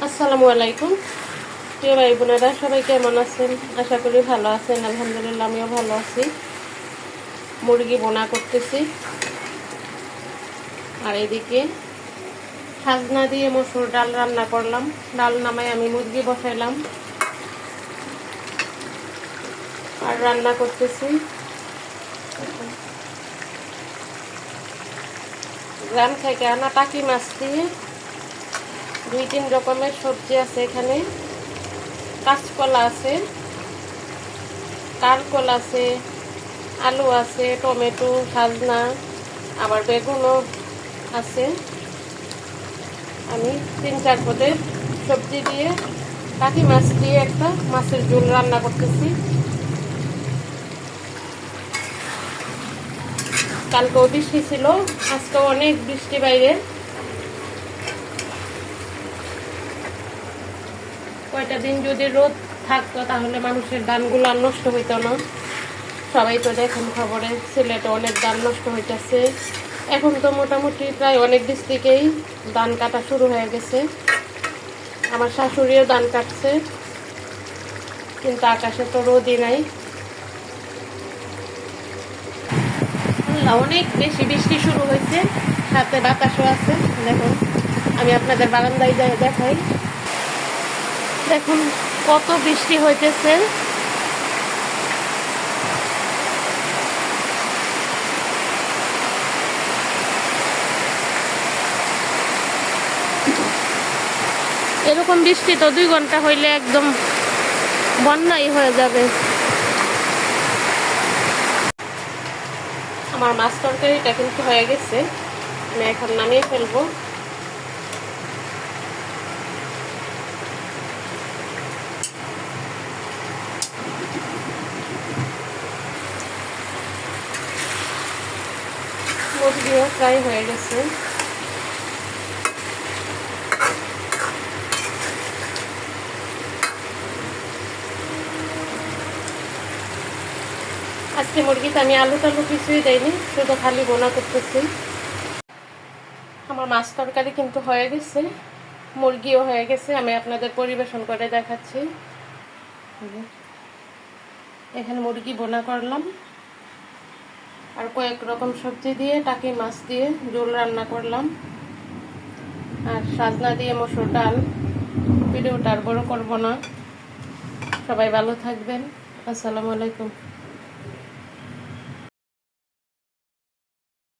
আসসালামু আলাইকুম প্রিয় ভাই বোনেরা, সবাই কেমন আছেন? আশা করি ভালো আছেন। আলহামদুলিল্লাহ, আমিও ভালো আছি। মুরগি বোনা করতেছি, আর এদিকে সাজনা দিয়ে মসুর ডাল রান্না করলাম। ডাল নামাই আমি মুরগি বসাইলাম আর রান্না করতেছি। গ্রাম থেকে আনা টাকি মাছ দিয়ে 2-3 রকমের সবজি আছে এখানে। কাঁচকলা আছে, কারকল আছে, আলু আছে, টমেটো, সাজনা, আবার বেগুনও আছে। আমি 3-4 পদের সবজি দিয়ে টাকি মাছ দিয়ে একটা মাছের ঝোল রান্না করতেছি। কালকেও বৃষ্টি ছিল, আজকেও অনেক বৃষ্টি বাইরে। কয়টা দিন যদি রোদ থাকতো তাহলে মানুষের ধানগুলো আর নষ্ট হইতো না। সবাই তো দেখেন খবরে সিলেটে অনেক ধান নষ্ট হইতেছে। এখন তো মোটামুটি প্রায় অনেক দিক থেকেই ধান কাটা শুরু হয়ে গেছে। আমার শাশুড়িও ধান কাটছে, কিন্তু আকাশে তো রোদই নাই। অনেক বেশি বৃষ্টি শুরু হয়েছে, সাথে বাতাসও আছে। দেখুন, আমি আপনাদের বারান্দায় দেখাই। দেখুন কত বৃষ্টি হইতেছে। এরকম বৃষ্টি তো 2 ঘন্টা হইলে একদম বন্যাই হয়ে যাবে। আমার মাছ তরকারিটা কিন্তু হয়ে গেছে, আমি এখন নামিয়ে ফেলবো। মুরগিও ফ্রাই হয়ে গেছে। আজকে মুরগিতে আমি আলু টালু কিছুই দেয়নি, শুধু খালি বোনা করতেছি। আমার মাছ তরকারি কিন্তু হয়ে গেছে, মুরগিও হয়ে গেছে। আমি আপনাদের পরিবেশন করে দেখাচ্ছি। এখানে মুরগি বোনা করলাম, আর কয়েক রকম সবজি দিয়ে টাকি মাছ দিয়ে ঝোল রান্না করলাম, আর সাজনা দিয়ে মসুর ডাল। ভিডিওটা আর বড় করবো না। সবাই ভালো থাকবেন। আসসালামু আলাইকুম।